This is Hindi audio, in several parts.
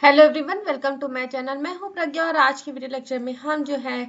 Hello everyone, welcome to my channel. मैं हूं प्रज्ञा और आज की वीडियो लेक्चर में हम जो है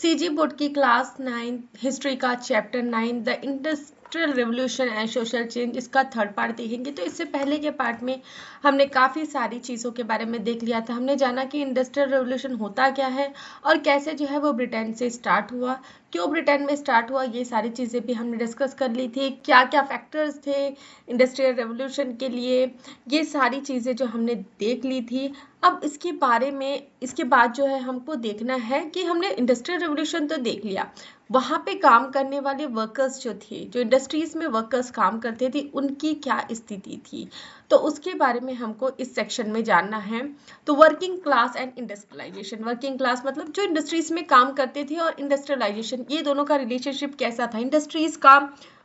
सीजी बोर्ड की क्लास 9 हिस्ट्री का chapter 9 the industrial revolution and social change इसका थर्ड पार्ट देखेंगे। तो इससे पहले के पार्ट में हमने काफ़ी सारी चीज़ों के बारे में देख लिया था। हमने जाना कि इंडस्ट्रियल रेवोल्यूशन होता क्या है और कैसे जो है वो ब्रिटेन से स्टार्ट हुआ, क्यों ब्रिटेन में स्टार्ट हुआ, ये सारी चीज़ें भी हमने डिस्कस कर ली थी। क्या क्या फैक्टर्स थे इंडस्ट्रियल रेवोल्यूशन के लिए, ये सारी चीज़ें जो हमने देख ली थी। अब इसके बारे में इसके बाद जो है हमको देखना है कि हमने इंडस्ट्रियल रेवोल्यूशन तो देख लिया, वहाँ पे काम करने वाले वर्कर्स जो थे, जो इंडस्ट्रीज में वर्कर्स काम करते थे, उनकी क्या स्थिति थी, तो उसके बारे में हमको इस सेक्शन में जानना है। तो working class and industrialization, working class मतलब जो इंडस्ट्रीज में काम करते थे, और इंडस्ट्रियलाइजेशन, ये दोनों का रिलेशनशिप कैसा था, इंडस्ट्रीज का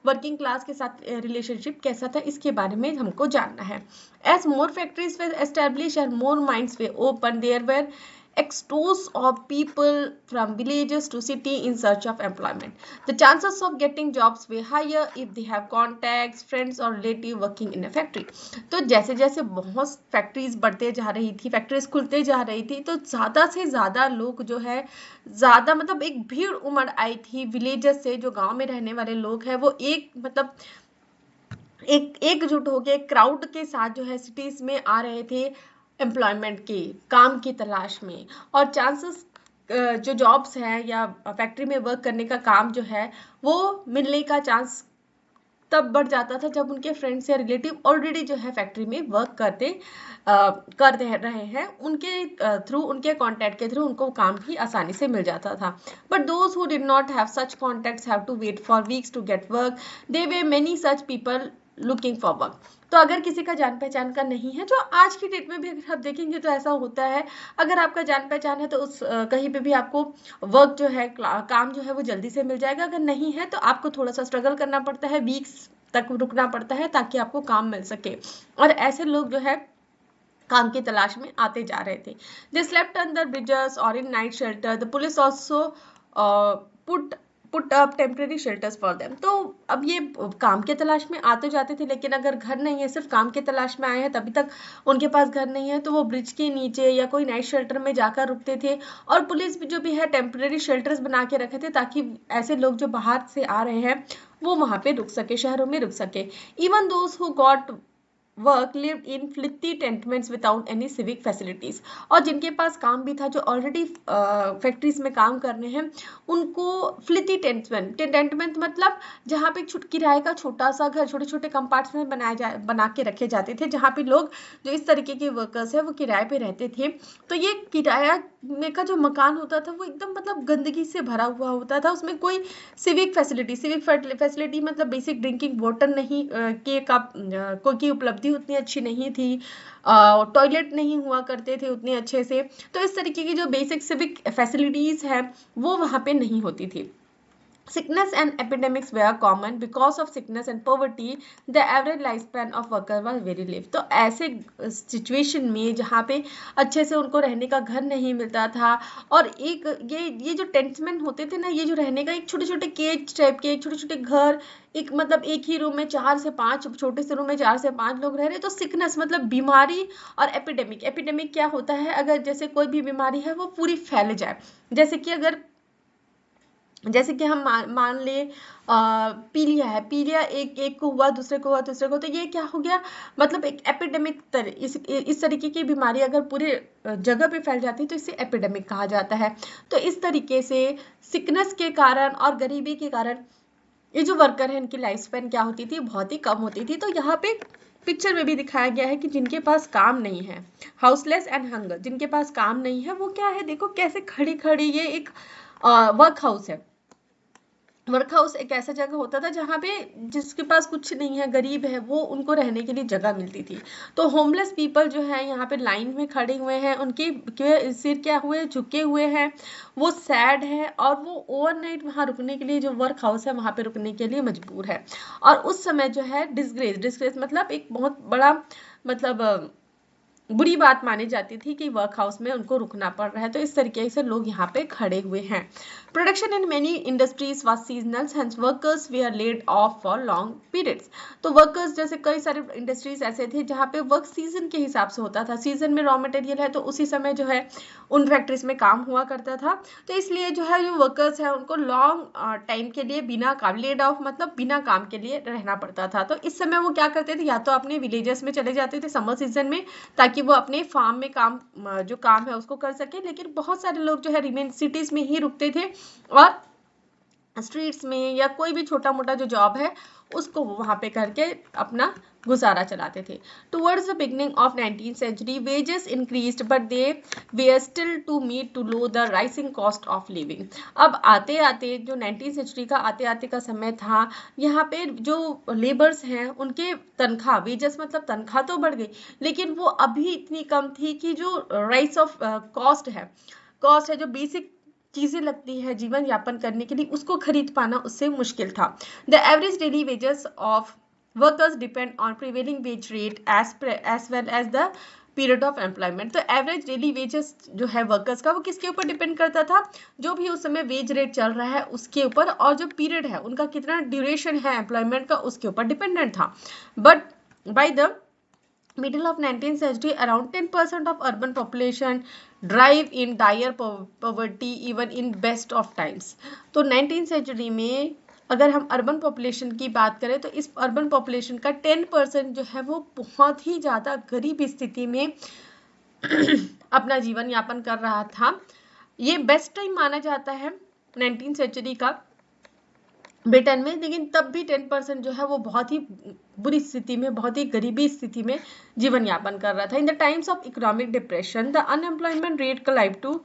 वर्किंग क्लास के साथ रिलेशनशिप कैसा था, इसके बारे में हमको जानना है। As more factories were established and more mines were opened, there were exodus of people from villages to city in search of employment. The chances of getting jobs were higher if they have contacts, friends or relative working in a factory. तो जैसे जैसे बहुत फैक्ट्रीज बढ़ते जा रही थी, फैक्ट्रीज खुलते जा रही थी, तो ज़्यादा से ज़्यादा लोग जो है, ज़्यादा मतलब एक भीड़ उमड़ आई थी विलेजेस से। जो गांव में रहने वाले लोग हैं वो एक मतलब एकजुट होकर एक क्राउड के साथ जो है सिटीज में आ रहे थे एम्प्लॉयमेंट के काम की तलाश में। और चांसेस जो जॉब्स है या फैक्ट्री में वर्क करने का काम जो है वो मिलने का चांस तब बढ़ जाता था जब उनके फ्रेंड्स या रिलेटिव ऑलरेडी जो है फैक्ट्री में वर्क कर रहे हैं, उनके थ्रू, उनके कॉन्टैक्ट के थ्रू उनको काम भी आसानी से मिल जाता था। But those who did not have such contacts have to wait for weeks to get work. There were many such people looking for work. तो अगर किसी का जान पहचान का नहीं है, जो आज की डेट में भी अगर आप देखेंगे तो ऐसा होता है, अगर आपका जान पहचान है तो उस कहीं पे भी आपको वर्क जो है, काम जो है वो जल्दी से मिल जाएगा। अगर नहीं है तो आपको थोड़ा सा स्ट्रगल करना पड़ता है, वीक्स तक रुकना पड़ता है ताकि आपको काम मिल सके। और ऐसे लोग जो है काम की तलाश में आते जा रहे थे। दे स्लेप्ट अंडर ब्रिजेस और in night shelter. The police also put put up temporary shelters for them. तो अब ये काम के तलाश में आते जाते थे, लेकिन अगर घर नहीं है, सिर्फ काम के तलाश में आए हैं, तभी तक उनके पास घर नहीं है, तो वो ब्रिज के नीचे या कोई नाइट शेल्टर में जाकर रुकते थे। और पुलिस भी जो भी है टेम्परेरी शेल्टर्स बना के रखे थे ताकि ऐसे लोग जो बाहर से आ रहे हैं वो वहां पे रुक सके, शहरों में रुक सके। Even those who got work lived in flimsy tenements without any civic facilities. और जिनके पास काम भी था, जो ऑलरेडी फैक्ट्रीज में काम कर रहे हैं, उनको फ्लिटी टेंटमेंट मतलब जहाँ पे किराए का छोटा सा घर, छोटे छोटे कंपार्टमेंट बना के रखे जाते थे, जहाँ पे लोग जो इस तरीके के वर्कर्स है वो किराए पे रहते थे। तो ये किराया में का जो मकान होता था वो एकदम मतलब गंदगी से भरा हुआ होता था। उसमें कोई सिविक फैसिलिटी मतलब बेसिक ड्रिंकिंग वाटर नहीं की उपलब्धि उतनी अच्छी नहीं थी, टॉयलेट नहीं हुआ करते थे उतने अच्छे से। तो इस तरीके की जो बेसिक सिविक फैसिलिटीज है वो वहाँ पे नहीं होती थी। Sickness and epidemics were common. Because of sickness and poverty, the average lifespan of worker was very low. तो ऐसे सिचुएशन में जहाँ पे अच्छे से उनको रहने का घर नहीं मिलता था, और एक ये जो टेंटमेंट होते थे ना, ये जो रहने का एक छोटे छोटे केज टाइप के छोटे छोटे घर, एक मतलब एक ही रूम में 4 से 5, छोटे से रूम में 4 से 5 लोग रह रहे। तो सिकनेस मतलब बीमारी, और एपिडेमिक क्या होता है, अगर जैसे कोई भी बीमारी है वो पूरी फैल जाए। जैसे कि हम मान ले पीलिया है, पीलिया एक को हुआ, दूसरे को हुआ, तीसरे को, तो ये क्या हो गया, मतलब एक एपिडेमिक इस तरीके की बीमारी अगर पूरे जगह पे फैल जाती है तो इसे एपिडेमिक कहा जाता है। तो इस तरीके से सिकनेस के कारण और गरीबी के कारण ये जो वर्कर है इनकी लाइफ स्पैन क्या होती थी, बहुत ही कम होती थी। तो यहाँ पे पिक्चर में भी दिखाया गया है कि जिनके पास काम नहीं है, हाउसलेस एंड हंगर, जिनके पास काम नहीं है वो क्या है, देखो कैसे खड़ी खड़ी, ये एक वर्क हाउस है। वर्क हाउस एक ऐसा जगह होता था जहाँ पे जिसके पास कुछ नहीं है, गरीब है, वो उनको रहने के लिए जगह मिलती थी। तो होमलेस पीपल जो है यहाँ पे लाइन में खड़े हुए हैं, उनके सिर क्या हुए, झुके हुए हैं, वो सैड है, और वो ओवरनाइट वहाँ रुकने के लिए, जो वर्क हाउस है वहाँ पे रुकने के लिए मजबूर है। और उस समय जो है डिस्ग्रेस मतलब एक बहुत बड़ा मतलब बुरी बात मानी जाती थी कि वर्क हाउस में उनको रुकना पड़ रहा है, तो इस तरीके से लोग यहाँ पे खड़े हुए हैं। Production in many industries was seasonal, hence workers were laid off for long periods. तो वर्कर्स जैसे कई सारे इंडस्ट्रीज ऐसे थे जहाँ पे वर्क सीजन के हिसाब से होता था, सीजन में रॉ मटेरियल है तो उसी समय जो है उन फैक्ट्रीज में काम हुआ करता था, तो इसलिए जो है जो वर्कर्स है उनको लॉन्ग टाइम के लिए बिना काम, लेड ऑफ मतलब बिना काम के लिए रहना पड़ता था। तो इस समय वो क्या करते थे, या तो अपने विलेजेस में चले जाते थे समर सीजन में ताकि वो अपने फार्म में काम जो काम है उसको कर सके, लेकिन बहुत सारे लोग जो है रिमेन सिटीज में ही रुकते थे और स्ट्रीट्स में या कोई भी छोटा मोटा जो जॉब है उसको वो वहाँ पे करके अपना गुजारा चलाते थे। Towards the beginning of 19th century wages increased but they were still to meet too low the rising cost of living. अब आते आते जो 19th सेंचुरी का आते आते का समय था, यहाँ पे जो लेबर्स हैं उनके तनख्वाह, वेजेस मतलब तनख्वाह तो बढ़ गई लेकिन वो अभी इतनी कम थी कि जो राइस ऑफ कॉस्ट है जो बेसिक चीजें लगती है जीवन यापन करने के लिए उसको खरीद पाना उससे मुश्किल था। The average daily wages of workers depend on prevailing wage rate as well as the period of employment. तो एवरेज डेली वेजेस जो है वर्कर्स का वो किसके ऊपर डिपेंड करता था, जो भी उस समय वेज रेट चल रहा है उसके ऊपर, और जो पीरियड है उनका कितना ड्यूरेशन है एम्प्लॉयमेंट का उसके ऊपर डिपेंडेंट था। But by the middle of 19th century around 10% of urban population drive in dire poverty even in best of times। तो 19th century में अगर हम अर्बन पॉपुलेशन की बात करें तो इस अर्बन पॉपुलेशन का 10% जो है वो बहुत ही ज़्यादा गरीब स्थिति में अपना जीवन यापन कर रहा था। ये बेस्ट टाइम माना जाता है 19th सेंचुरी का ब्रिटेन में, लेकिन तब भी 10% जो है वो बहुत ही बुरी स्थिति में, बहुत ही गरीबी स्थिति में जीवन यापन कर रहा था। In the times of economic depression the unemployment rate climb to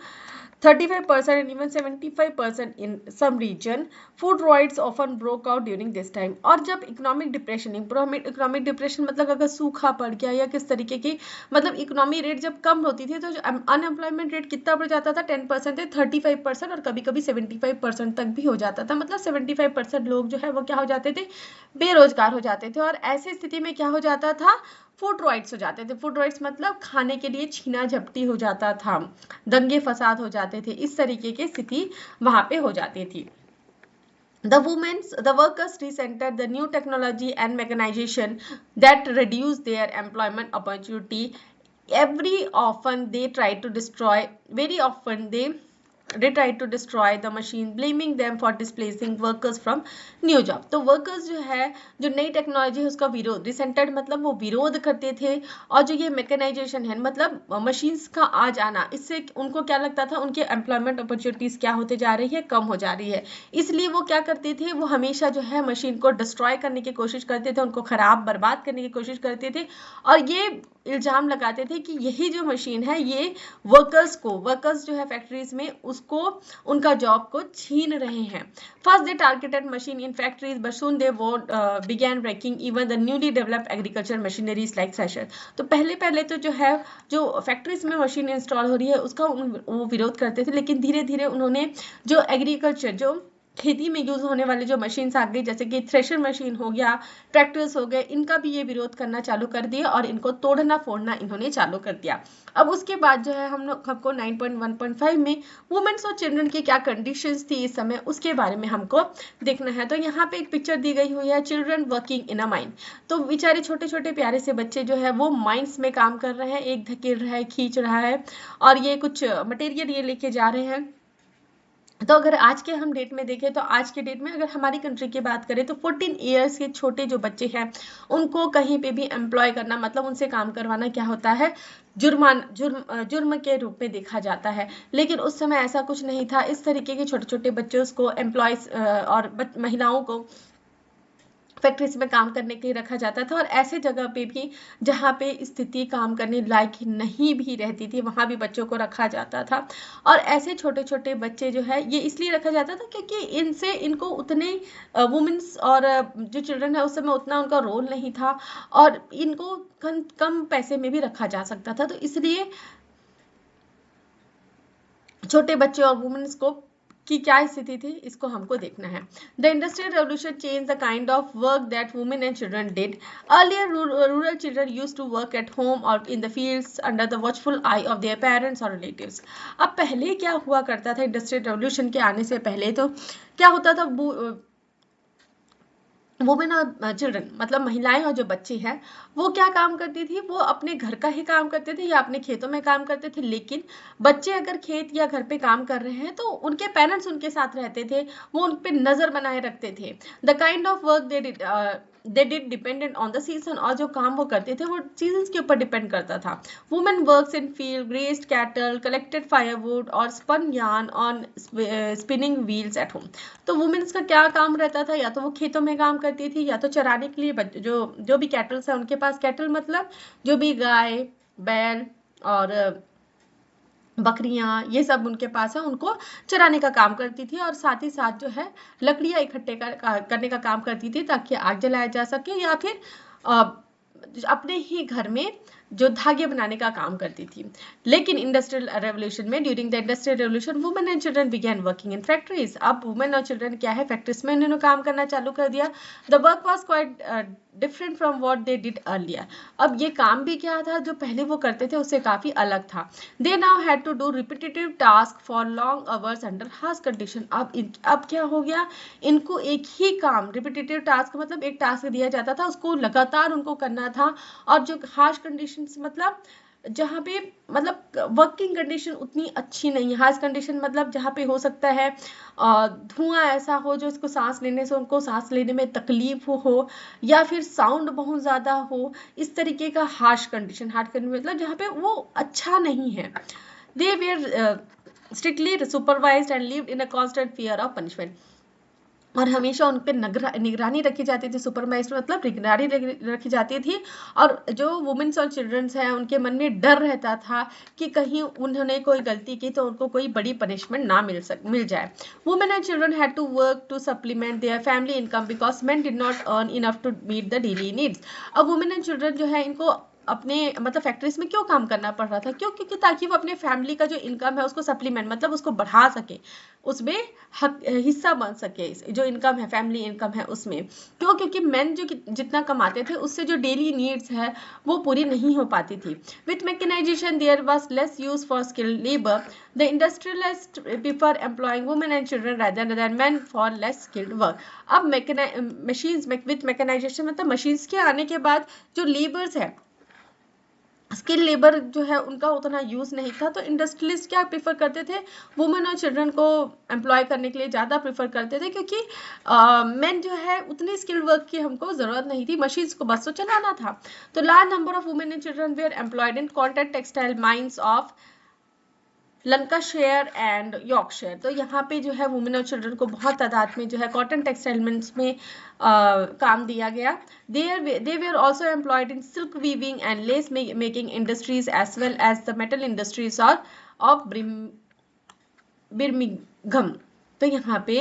35% and even 75% in some region. Food riots often broke out during this time। और जब इकोनॉमिक डिप्रेशन, इकोनॉमिक डिप्रेशन मतलब अगर सूखा पड़ गया या किस तरीके की, मतलब इकोनॉमी रेट जब कम होती थी तो अनएम्प्लॉयमेंट रेट कितना बढ़ जाता था, 10% से 35% और कभी कभी 75% तक भी हो जाता था। मतलब 75% लोग जो है वो क्या हो जाते थे, बेरोजगार हो जाते थे। और ऐसी स्थिति में क्या हो जाता था, फूड रॉइट्स हो जाते थे। फूड रॉइट्स मतलब खाने के लिए छीना झपटी हो जाता था, दंगे फसाद हो जाते थे, इस तरीके की स्थिति वहां पे हो जाती थी। The workers resented the new technology and mechanization that reduced their employment opportunity. Very often they tried to destroy the machine, blaming them for displacing workers from new job। तो workers जो है, जो नई टेक्नोलॉजी है उसका विरोध, resented मतलब वो विरोध करते थे, और जो ये मैकेनाइजेशन है मतलब मशीन्स का आ जाना, इससे उनको क्या लगता था, उनके एम्प्लॉयमेंट अपॉर्चुनिटीज क्या होते जा रही है, कम हो जा रही है। इसलिए वो क्या करते थे, वो हमेशा जो है मशीन को डिस्ट्रॉय करने की कोशिश करते थे, उनको खराब बर्बाद करने की कोशिश करते थे, और ये इल्जाम लगाते थे कि यही जो मशीन है ये वर्कर्स जो है फैक्ट्रीज में उसको, उनका जॉब को छीन रहे हैं। First they targeted machine in factories but soon they began breaking even the newly developed agriculture machineries like thresher. तो पहले तो जो है जो फैक्ट्रीज में मशीन इंस्टॉल हो रही है उसका वो विरोध करते थे, लेकिन धीरे धीरे उन्होंने जो एग्रीकल्चर, जो खेती में यूज होने वाले जो मशीन्स आ गई, जैसे कि थ्रेशर मशीन हो गया, ट्रैक्टर्स हो गए, इनका भी ये विरोध करना चालू कर दिया और इनको तोड़ना फोड़ना इन्होंने चालू कर दिया। अब उसके बाद जो है हम लोग हमको 9.1.5 में वुमेन्स और चिल्ड्रन की क्या कंडीशंस थी इस समय, उसके बारे में हमको देखना है। तो यहाँ पे एक पिक्चर दी गई हुई है, children working in a mine. तो बेचारे छोटे छोटे प्यारे से बच्चे जो है वो माइंस में काम कर रहे हैं, एक धकेल रहा है, खींच रहा है, और ये कुछ मटेरियल ये लेके जा रहे हैं। तो अगर आज के हम डेट में देखें तो आज के डेट में अगर हमारी कंट्री की बात करें तो 14 ईयर्स के छोटे जो बच्चे हैं उनको कहीं पे भी एम्प्लॉय करना, मतलब उनसे काम करवाना क्या होता है, जुर्म के रूप में देखा जाता है। लेकिन उस समय ऐसा कुछ नहीं था। इस तरीके के छोटे छोटे बच्चों को एम्प्लॉयज और महिलाओं को फैक्ट्रीज में काम करने के लिए रखा जाता था, और ऐसे जगह पे भी जहाँ पे स्थिति काम करने लायक नहीं भी रहती थी वहाँ भी बच्चों को रखा जाता था। और ऐसे छोटे छोटे बच्चे जो है ये इसलिए रखा जाता था क्योंकि इनको उतने वुमेन्स और जो चिल्ड्रन है उस समय उतना उनका रोल नहीं था, और इनको कम पैसे में भी रखा जा सकता था। तो इसलिए छोटे बच्चे और वुमेन्स को कि क्या स्थिति थी, इसको हमको देखना है। The industrial revolution change the kind of work that women and children did. Earlier rural children used to work at home और in the fields under the watchful eye of their parents और रिलेटिव्स। अब पहले क्या हुआ करता था, इंडस्ट्रियल रेवोल्यूशन के आने से पहले तो क्या होता था, वुमेन और चिल्ड्रन मतलब महिलाएं और जो बच्चे हैं वो क्या काम करती थी, वो अपने घर का ही काम करते थे या अपने खेतों में काम करते थे। लेकिन बच्चे अगर खेत या घर पे काम कर रहे हैं तो उनके पेरेंट्स उनके साथ रहते थे, वो उन पे नजर बनाए रखते थे। The kind of work they did dependent on the season, और जो काम वो करते थे वो सीजन के ऊपर डिपेंड करता था। Women works in field, grazed cattle, collected firewood और spun yarn on spinning wheels at home. तो वुमेन्स का क्या काम रहता था, या तो वो खेतों में काम करती थी या तो चराने के लिए जो भी कैटल्स है उनके पास, कैटल मतलब जो भी गाय बैल और बकरियां ये सब उनके पास है, उनको चराने का काम करती थी और साथ ही साथ जो है लकड़ियां इकट्ठे करने का काम करती थी ताकि आग जलाया जा सके, या फिर अपने ही घर में जो धागे बनाने का काम करती थी। लेकिन इंडस्ट्रियल रेवोल्यूशन में, during the industrial revolution, women and children began working in factories. अब वुमेन और चिल्ड्रन क्या है, फैक्ट्रीज में उन्होंने काम करना चालू कर दिया। The work was quite different from what they did earlier. अब ये काम भी क्या था, जो पहले वो करते थे उससे काफी अलग था। They now had to do repetitive task for long hours under harsh condition. अब क्या हो गया, इनको एक ही काम, रिपीटेटिव टास्क मतलब एक टास्क दिया जाता था, उसको लगातार उनको करना था। और जो हार्श कंडीशन मतलब जहाँ पे मतलब वर्किंग कंडीशन उतनी अच्छी नहीं है। हार्श कंडीशन मतलब जहाँ पे हो सकता है धुआं ऐसा हो जो इसको सांस लेने से उनको सांस लेने में तकलीफ हो, या फिर साउंड बहुत ज़्यादा हो, इस तरीके का हार्श कंडीशन। हार्श कंडीशन मतलब जहाँ पे वो अच्छा नहीं है। They were strictly supervised and lived in a constant fear of punishment. और हमेशा उन पर निगरानी रखी जाती थी। सुपरवाइज मतलब निगरानी रखी जाती थी, और जो वुमेन्स और चिल्ड्रंस हैं उनके मन में डर रहता था कि कहीं उन्होंने कोई गलती की तो उनको कोई बड़ी पनिशमेंट ना मिल जाए। Women and children had to work to supplement their family income because men did not earn enough to meet the daily needs. अब वुमेन एंड चिल्ड्रन जो है इनको अपने मतलब फैक्ट्रीज में क्यों काम करना पड़ रहा था, क्यों, क्योंकि ताकि वो अपने फैमिली का जो इनकम है उसको सप्लीमेंट मतलब उसको बढ़ा सके, उसमें हिस्सा बन सके, जो इनकम है फैमिली इनकम है उसमें। क्यों, क्योंकि मेन जो जितना कमाते थे उससे जो डेली नीड्स है वो पूरी नहीं हो पाती थी। With mechanization there was less use for skilled labour. The industrialist prefer employing women and children rather than men for less skilled work. अब मशीन्स विथ मैकेनाइजेशन मतलब मशीन्स के आने के बाद जो लेबर्स है, स्किल लेबर जो है उनका उतना यूज नहीं था, तो इंडस्ट्रियलिस्ट क्या प्रेफर करते थे, वुमेन और चिल्ड्रन को एम्प्लॉय करने के लिए ज़्यादा प्रेफर करते थे, क्योंकि मेन जो है उतनी स्किल वर्क की हमको ज़रूरत नहीं थी, मशीन्स को बस तो चलाना था। तो large number of women and children were employed in cotton textile mines of Lancashire and Yorkshire. तो यहाँ पे जो है वुमेन और चिल्ड्रन को बहुत तादाद में जो है कॉटन टेक्सटाइल मिल्स में काम दिया गया। They were also employed in silk weaving and lace making industries as well as the metal industries of Birmingham। तो यहाँ पे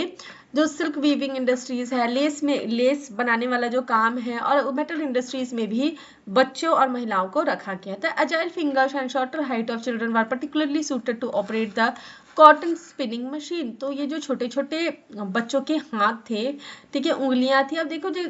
जो सिल्क वीविंग इंडस्ट्रीज है, लेस बनाने वाला जो काम है, और मेटल इंडस्ट्रीज में भी बच्चों और महिलाओं को रखा गया था। Agile fingers and shorter height of children were particularly suited to operate the cotton spinning machine. तो ये जो छोटे छोटे बच्चों के हाथ थे, ठीक है, उंगलियां थी। अब देखो जो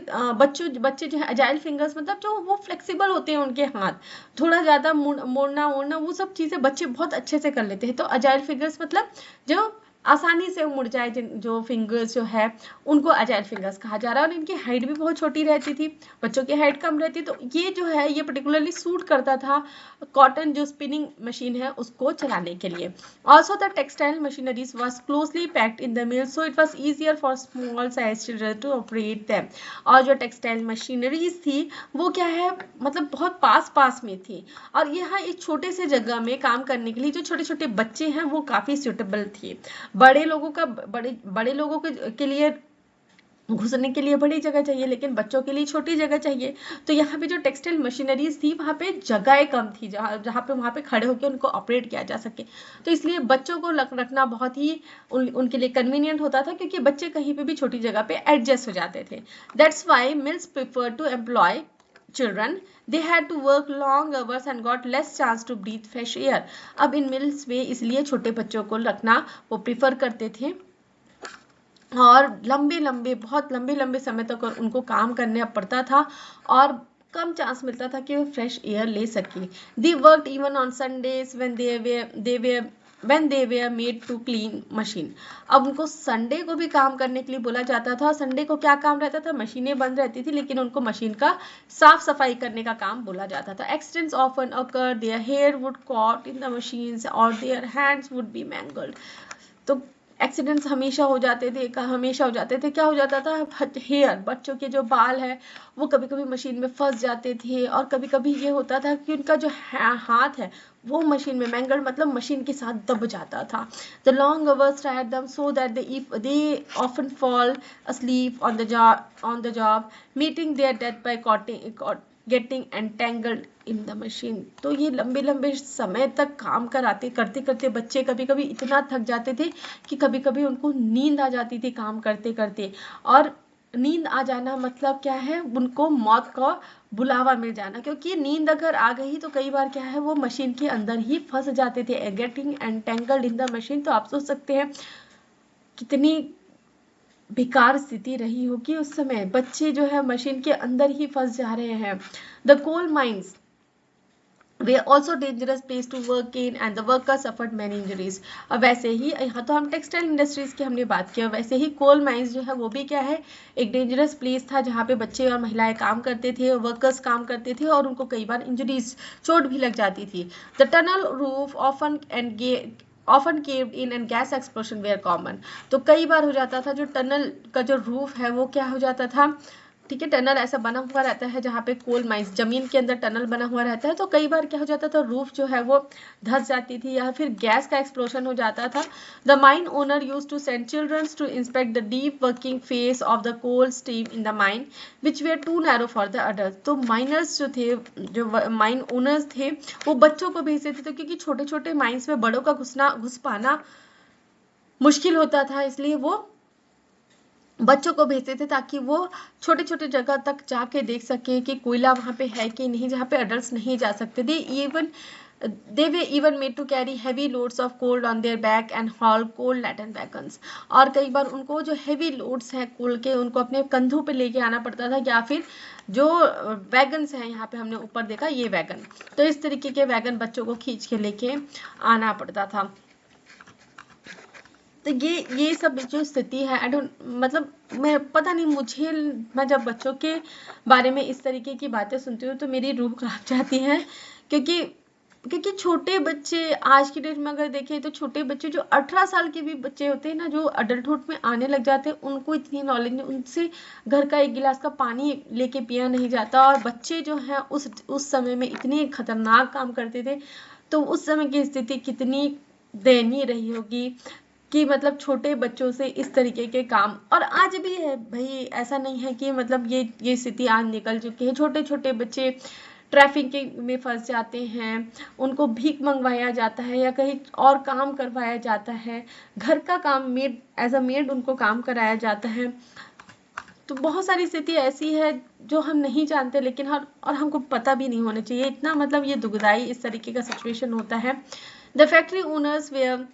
बच्चे जो है अजाइल फिंगर्स मतलब जो वो फ्लेक्सिबल होते हैं उनके हाथ, थोड़ा ज़्यादा मोड़ना वो सब चीज़ें बच्चे बहुत अच्छे से कर लेते हैं। तो अजाइल फिंगर्स मतलब जो आसानी से मुड़ जाए, जो फिंगर्स जो है उनको अजाइल फिंगर्स कहा जा रहा है। और इनकी हाइट भी बहुत छोटी रहती थी, बच्चों की हाइट कम रहती, तो ये जो है ये पर्टिकुलरली सूट करता था कॉटन जो स्पिनिंग मशीन है उसको चलाने के लिए। Also the textile machineries was closely packed in the mill, so it was easier for small size children to operate them. और जो टेक्सटाइल मशीनरीज थी वो क्या है मतलब बहुत पास में थी, और यहाँ एक छोटे से जगह में काम करने के लिए जो छोटे छोटे बच्चे हैं वो काफ़ी सूटेबल थे। बड़े लोगों के लिए घुसने के लिए बड़ी जगह चाहिए, लेकिन बच्चों के लिए छोटी जगह चाहिए। तो यहाँ पे जो टेक्सटाइल मशीनरीज थी वहाँ पे जगह कम थी, जहाँ पे वहाँ पे खड़े होकर उनको ऑपरेट किया जा सके। तो इसलिए बच्चों को रखना बहुत ही उनके लिए कन्वीनियंट होता था, क्योंकि बच्चे कहीं पे भी छोटी जगह पे एडजस्ट हो जाते थे। That's why mills prefer to employ children. They had to work long hours and got less chance to breathe fresh air. अब इन मिल्स में इसलिए छोटे बच्चों को रखना वो प्रीफर करते थे, और बहुत लंबे लंबे समय तक उनको काम करना पड़ता था और कम चांस मिलता था कि वो फ्रेश एयर ले सके। They worked even on Sundays when they were made to clean machine। अब उनको संडे को भी काम करने के लिए बोला जाता था। संडे को क्या काम रहता था? मशीनें बंद रहती थी, लेकिन उनको मशीन का साफ सफाई करने का काम बोला जाता था। Accidents often occur, their hair would caught in the machines or their hands would be mangled। तो एक्सीडेंट्स हमेशा हो जाते थे, क्या हो जाता था? हेयर, बच्चों के जो बाल है वो कभी कभी मशीन में फंस जाते थे, और कभी कभी ये होता था कि उनका जो हाथ है वो मशीन में मैंगल्ड मतलब मशीन के साथ दब जाता था। The long hours tired them so that they often fall asleep on the job meeting their death by getting entangled in the machine. तो ये लंबे लंबे समय तक काम करते करते बच्चे कभी कभी इतना थक जाते थे कि कभी कभी उनको नींद आ जाती थी काम करते करते। और नींद आ जाना मतलब क्या है? उनको मौत का बुलावा मिल जाना, क्योंकि नींद अगर आ गई तो कई बार क्या है, वो मशीन के अंदर ही फंस जाते थे। Getting entangled in the machine, तो आप सोच सकते हैं कितनी बेकार स्थिति रही होगी उस समय। बच्चे जो है मशीन के अंदर ही फंस जा रहे हैं। The coal mines were also dangerous place to work in and the worker suffered many injuries. अब वैसे ही यहाँ तो हम टेक्सटाइल इंडस्ट्रीज की हमने बात की, वैसे ही कोल माइंस जो है वो भी क्या है, एक डेंजरस प्लेस था जहाँ पे बच्चे और महिलाएं काम करते थे, वर्कर्स काम करते थे, और उनको कई बार इंजरीज, चोट भी लग जाती थी। The tunnel roof often caved in and gas explosion were common. तो कई बार हो जाता था जो टनल का जो रूफ है वो क्या हो जाता था, ठीक है, टनल ऐसा बना हुआ रहता है जहाँ पे कोल माइंस, जमीन के अंदर टनल बना हुआ रहता है, तो कई बार क्या हो जाता था, रूफ जो है वो धंस जाती थी या फिर गैस का एक्सप्लोशन हो जाता था। The mine owner use to send children to inspect the deep working face of the coal stream in the mine which were too narrow for the adult. तो माइनर्स जो थे, जो माइन ओनर्स थे, वो बच्चों को भेजते थे, तो क्योंकि छोटे छोटे माइंस में बड़ों का घुस पाना मुश्किल होता था, इसलिए वो बच्चों को भेजते थे ताकि वो छोटे छोटे जगह तक जाके देख सके कि कोयला वहाँ पे है कि नहीं, जहाँ पे अडल्ट नहीं जा सकते थे। they were even made to carry heavy loads of coal on their back and haul coal laden wagons। और कई बार उनको जो heavy loads हैं कोल के, उनको अपने कंधों पे लेके आना पड़ता था, या फिर जो वैगन्स हैं, यहाँ पे हमने ऊपर देखा ये वैगन, तो इस तरीके के वैगन बच्चों को खींच के लेके आना पड़ता था। तो ये सब जो स्थिति है, आई डोंट मतलब मैं पता नहीं, मैं जब बच्चों के बारे में इस तरीके की बातें सुनती हूँ तो मेरी रूह कांप जाती है, क्योंकि छोटे बच्चे आज की डेट में अगर देखें तो छोटे बच्चे जो 18 साल के भी बच्चे होते हैं ना, जो अडल्टहुड में आने लग जाते हैं, उनको इतनी नॉलेज नहीं, उनसे घर का एक गिलास का पानी लेके पिया नहीं जाता। और बच्चे जो हैं उस समय में इतने खतरनाक काम करते थे, तो उस समय की स्थिति कितनी दयनीय रही होगी कि मतलब छोटे बच्चों से इस तरीके के काम। और आज भी है भाई, ऐसा नहीं है कि मतलब ये स्थिति आज निकल चुकी है। छोटे छोटे बच्चे ट्रैफिक में फंस जाते हैं, उनको भीख मंगवाया जाता है या कहीं और काम करवाया जाता है, घर का काम एज अ मेड उनको काम कराया जाता है। तो बहुत सारी स्थिति ऐसी है जो हम नहीं जानते, लेकिन और हमको पता भी नहीं होना चाहिए इतना, मतलब ये दुखदाई इस तरीके का सिचुएशन होता है। The factory owners were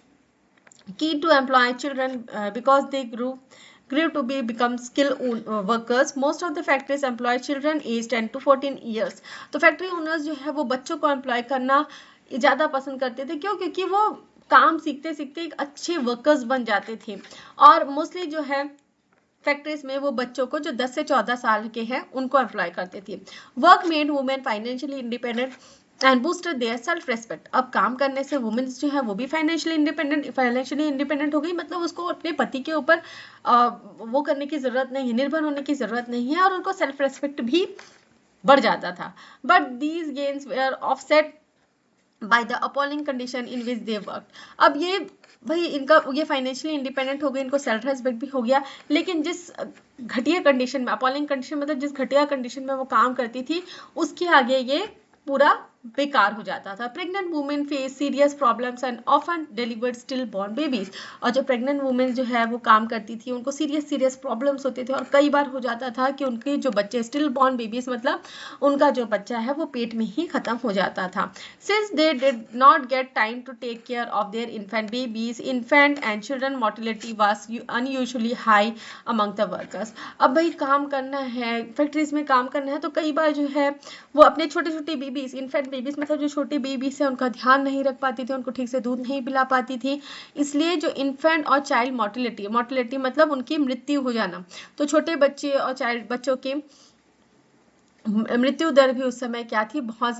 key to employ children because they grew to become skilled workers। most of the factories employ children aged 10 to 14 years। तो फैक्ट्री ओनर्स जो है वो बच्चों को एम्प्लॉय करना ज़्यादा पसंद करते थे, क्यों? क्योंकि वो काम सीखते सीखते एक अच्छे वर्कर्स बन जाते थे। और मोस्टली जो है फैक्ट्रीज में वो बच्चों को जो 10 से 14 साल के हैं उनको एम्प्लॉय करते थे। Work made women financially independent and boosted their self respect. अब काम करने से वुमेन्स जो है वो भी फाइनेंशियली इंडिपेंडेंट हो गई, मतलब उसको अपने पति के ऊपर वो करने की जरूरत नहीं है, निर्भर होने की जरूरत नहीं है, और उनको सेल्फ रेस्पेक्ट भी बढ़ जाता था। But these gains were offset by the appalling condition in which they work. अब ये भाई ये फाइनेंशियली इंडिपेंडेंट हो गए, इनको सेल्फ रेस्पेक्ट भी हो गया, लेकिन जिस घटिया कंडीशन में, अपॉलिंग कंडीशन मतलब जिस घटिया कंडीशन में वो काम करती थी, उसके आगे ये पूरा बेकार हो जाता था। Pregnant women face serious problems and often delivered still born babies. और जो प्रेग्नेंट वुमेन जो है वो काम करती थी, उनको सीरियस प्रॉब्लम्स होते थे और कई बार हो जाता था कि उनके जो बच्चे स्टिल बॉर्न बेबीज मतलब उनका जो बच्चा है वो पेट में ही खत्म हो जाता था। Since they did not get time to take care of their infant babies, infant and children mortality was unusually high among the workers. अब भाई काम करना है, फैक्ट्रीज में काम करना है, तो कई बार जो है वो अपने छोटे छोटे बेबीज, इन्फेंट बेबीज मतलब जो छोटे बेबीज है उनका ध्यान नहीं रख पाती थी, उनको ठीक से दूध नहीं पिला पाती थी। इसलिए जो इन्फेंट और चाइल्ड मोर्टेलिटी मतलब उनकी मृत्यु हो जाना, तो छोटे बच्चे और चाइल्ड बच्चों की मृत्यु दर भी उस समय क्या थी, बहुत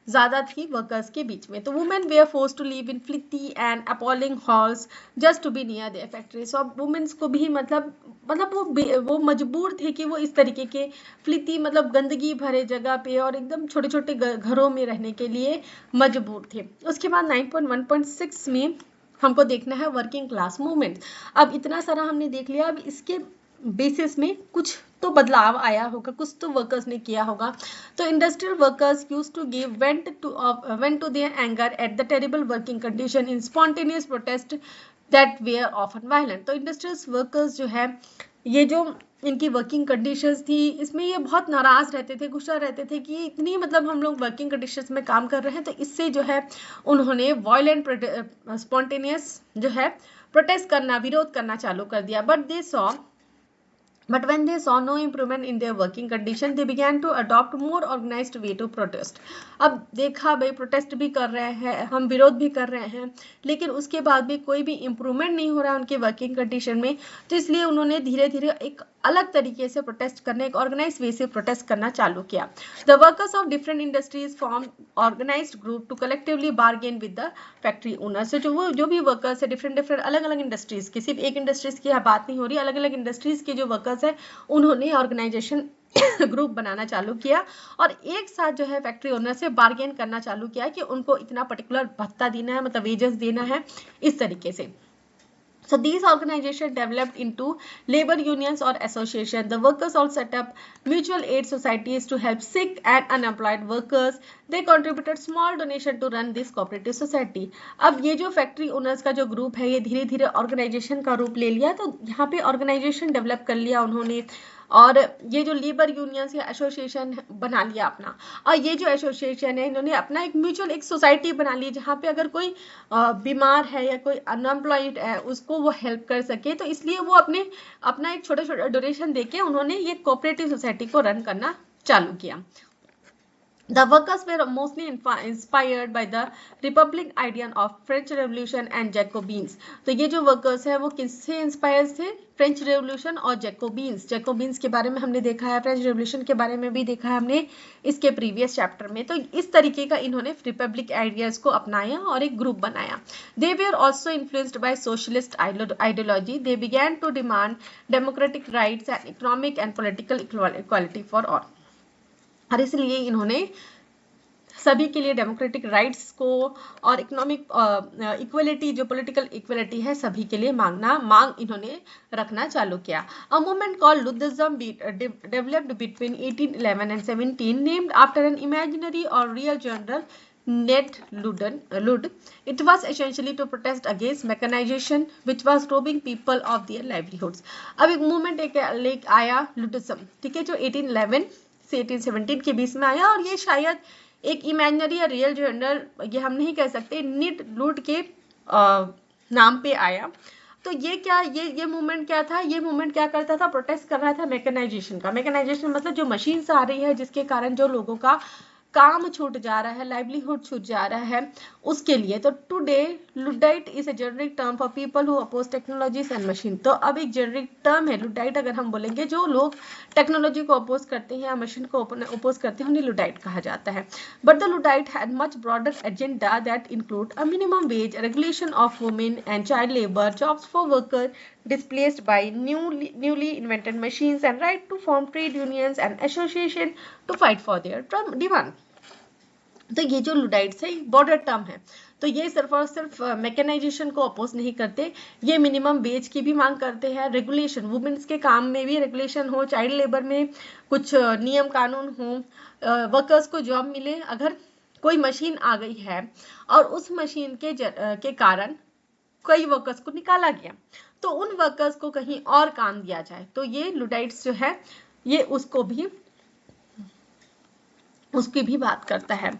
ज्यादा थी वर्कर्स के बीच में। तो women were force to live in filthy and appalling halls just to be near their factories. और वुमेन्स को भी मतलब वो मजबूर थे कि वो इस तरीके के फ्लिटी मतलब गंदगी भरे जगह पे और एकदम छोटे छोटे घरों में रहने के लिए मजबूर थे। उसके बाद 9.1.6 में हमको देखना है वर्किंग क्लास मूवमेंट। अब इतना सारा हमने देख लिया, अब इसके बेसिस में कुछ तो बदलाव आया होगा, कुछ तो वर्कर्स ने किया होगा। तो industrial workers used to give vent to their anger at the terrible working condition in spontaneous protest that were often violent. तो इंडस्ट्रियल वर्कर्स जो है, ये जो इनकी वर्किंग कंडीशंस थी, इसमें ये बहुत नाराज रहते थे, गुस्सा रहते थे कि इतनी मतलब हम लोग वर्किंग कंडीशंस में काम कर रहे हैं। तो इससे जो है उन्होंने वायलेंट स्पॉन्टेनियस जो है प्रोटेस्ट करना, विरोध करना चालू कर दिया। But when they saw no improvement in their working condition, they began to adopt more organized way to protest. अब देखा भाई प्रोटेस्ट भी कर रहे हैं, हम विरोध भी कर रहे हैं, लेकिन उसके बाद भी कोई भी इम्प्रूवमेंट नहीं हो रहा है उनके वर्किंग कंडीशन में। तो इसलिए उन्होंने धीरे धीरे एक अलग तरीके से प्रोटेस्ट करने, एक ऑर्गेनाइज वे से प्रोटेस्ट करना चालू किया। The workers of different industries form organized group to collectively bargain with the factory owners. जो भी वर्कर्स है डिफरेंट अलग अलग इंडस्ट्रीज की, सिर्फ एक इंडस्ट्रीज की बात नहीं हो रही, अलग अलग इंडस्ट्रीज के जो वर्कर्स है उन्होंने ऑर्गेनाइजेशन ग्रुप बनाना चालू किया और एक साथ जो है फैक्ट्री ओनर से बार्गेन करना चालू किया कि उनको इतना पर्टिकुलर भत्ता देना है, मतलब वेजेस देना है, इस तरीके से। So these organizations developed into labor unions or associations. The workers all set up mutual aid societies to help sick and unemployed workers. They contributed small donation to run this cooperative society. अब ये जो फैक्ट्री ओनर्स का जो ग्रुप है ये धीरे धीरे ऑर्गेनाइजेशन का रूप ले लिया। तो यहाँ पे ऑर्गेनाइजेशन डेवलप कर लिया उन्होंने और ये जो लेबर यूनियंस या एसोसिएशन बना लिया अपना। और ये जो एसोसिएशन है इन्होंने अपना एक म्यूचुअल एक सोसाइटी बना ली जहाँ पे अगर कोई बीमार है या कोई अनएम्प्लॉयड है उसको वो हेल्प कर सके। तो इसलिए वो अपना एक छोटा छोटा डोनेशन देके उन्होंने ये कोऑपरेटिव सोसाइटी को रन करना चालू किया। The workers were mostly inspired by the Republic idea of French Revolution and Jacobins. तो ये जो वर्कर्स है वो किससे इंस्पायर थे? फ्रेंच रेवोल्यूशन और जैकोबिन्स के बारे में हमने देखा है, फ्रेंच रेवोल्यूशन के बारे में भी देखा है हमने इसके प्रीवियस चैप्टर में। तो इस तरीके का इन्होंने रिपब्लिक आइडियाज को अपनाया और एक ग्रुप बनाया। They were also influenced by socialist ideology. They began to demand democratic rights and economic and political equality for all. और इसलिए इन्होंने सभी के लिए डेमोक्रेटिक राइट्स को और इकोनॉमिक इक्वलिटी, जो पॉलिटिकल इक्वलिटी है, सभी के लिए मांग इन्होंने रखना चालू किया। A movement called Luddism developed between 1811 and 17 named after an imaginary or real general Ned Ludd. It was essentially to protest against mechanization which was robbing people of their livelihoods. अब एक मूवमेंट एक आया लुडिज्म, ठीक है, जो 1811 से 1817 के बीच में आया और ये शायद एक इमेजिनरी या रियल जनरल, ये हम नहीं कह सकते, निड लुड के नाम पे आया। तो ये मूवमेंट क्या था? ये मूवमेंट क्या करता था? प्रोटेस्ट कर रहा था मैकेनाइजेशन का। मैकेनाइजेशन मतलब जो मशीन्स आ रही है जिसके कारण जो लोगों का काम छूट जा रहा है, लाइवलीहुड छूट जा रहा है, उसके लिए। तो today Luddite is a generic term for people who oppose technologies and machine. तो अब एक जेनरिक टर्म है लुडाइट, अगर हम बोलेंगे जो लोग टेक्नोलॉजी को अपोज करते हैं या मशीन को अपोज करते हैं उन्हें लुडाइट कहा जाता है। But the luddite had much broader agenda that include a minimum wage, regulation of women and child labour, jobs for worker displaced by newly invented machines, and right to form trade unions and association to fight for their demand. तो ये जो लुडाइट्स है बॉर्डर टर्म है। तो ये सिर्फ और सिर्फ मैकेनाइजेशन को अपोज नहीं करते, ये मिनिमम वेज की भी मांग करते हैं, रेगुलेशन, वुमेन्स के काम में भी रेगुलेशन हो, चाइल्ड लेबर में कुछ नियम कानून हो, वर्कर्स को जॉब मिले, अगर कोई मशीन आ गई है और उस मशीन के कारण कई वर्कर्स को निकाला गया, तो उन वर्कर्स को कहीं और काम दिया जाए, तो ये लुडाइट्स जो है ये उसकी भी बात करता है।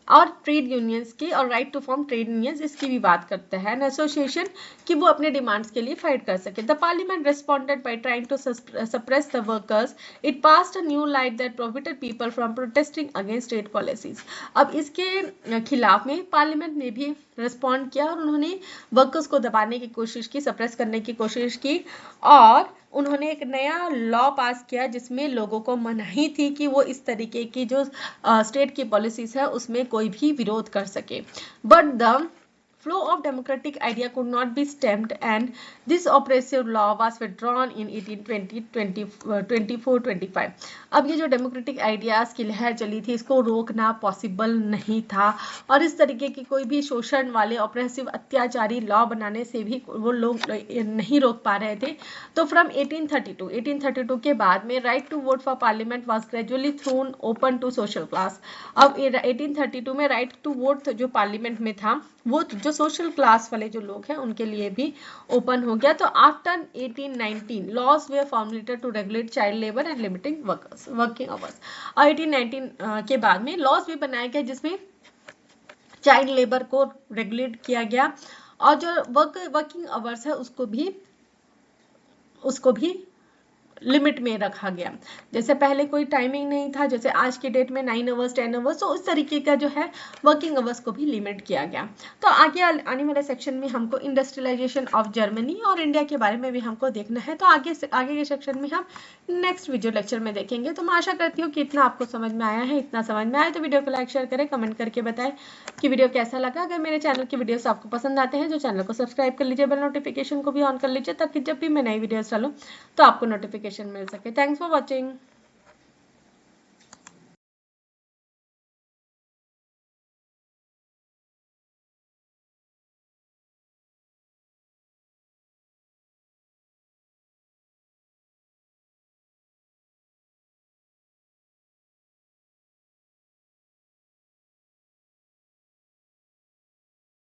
और ट्रेड यूनियंस की और right to form trade unions, इसकी भी बात करते हैं। एसोसिएशन कि वो अपने डिमांड्स के लिए फाइट कर सके। The parliament responded by trying to suppress the workers. It passed a new light that prohibited people from protesting against state policies. अब इसके खिलाफ में पार्लियामेंट ने भी रिस्पॉन्ड किया और उन्होंने वर्कर्स को दबाने की कोशिश की, सप्रेस करने की कोशिश की, और उन्होंने एक नया लॉ पास किया जिसमें लोगों को मनाही थी कि वो इस तरीके की जो स्टेट की पॉलिसीज है उसमें कोई भी विरोध कर सके। But the flow of democratic idea could not be stemmed and this oppressive law was withdrawn in 1824-25। अब ये जो डेमोक्रेटिक आइडियाज की लहर चली थी इसको रोकना पॉसिबल नहीं था और इस तरीके की कोई भी शोषण वाले ऑपरेसिव अत्याचारी लॉ बनाने से भी वो लोग नहीं रोक पा रहे थे। तो फ्रॉम 1832 के बाद में right to vote for parliament was gradually thrown open to social class. अब 1832 में राइट टू वोट जो पार्लियामेंट में था वो जो सोशल क्लास वाले जो लोग हैं उनके लिए भी ओपन हो गया। तो after 1819 laws were formulated to regulate child labour and limiting working hours. और 1819 के बाद में लॉज भी बनाया गया जिसमें चाइल्ड लेबर को रेगुलेट किया गया और जो वर्किंग आवर्स है उसको भी लिमिट में रखा गया। जैसे पहले कोई टाइमिंग नहीं था, जैसे आज के डेट में 9 आवर्स 10 आवर्स, तो उस तरीके का जो है वर्किंग आवर्स को भी लिमिट किया गया। तो आगे आने वाले सेक्शन में हमको इंडस्ट्रियलाइजेशन ऑफ जर्मनी और इंडिया के बारे में भी हमको देखना है, तो आगे के सेक्शन में हम नेक्स्ट वीडियो लेक्चर में देखेंगे। तो मैं आशा करती हूँ कि इतना आपको समझ में आया है। इतना समझ में आया तो वीडियो को लाइक शेयर करें, कमेंट करके बताएं कि वीडियो कैसा लगा। अगर मेरे चैनल की वीडियोस आपको पसंद आते हैं तो चैनल को सब्सक्राइब कर लीजिए, बेल नोटिफिकेशन को भी ऑन कर लीजिए ताकि जब भी मैं नई वीडियोस डालूं तो आपको नोटिफिकेशन मिल सके। Thanks for watching.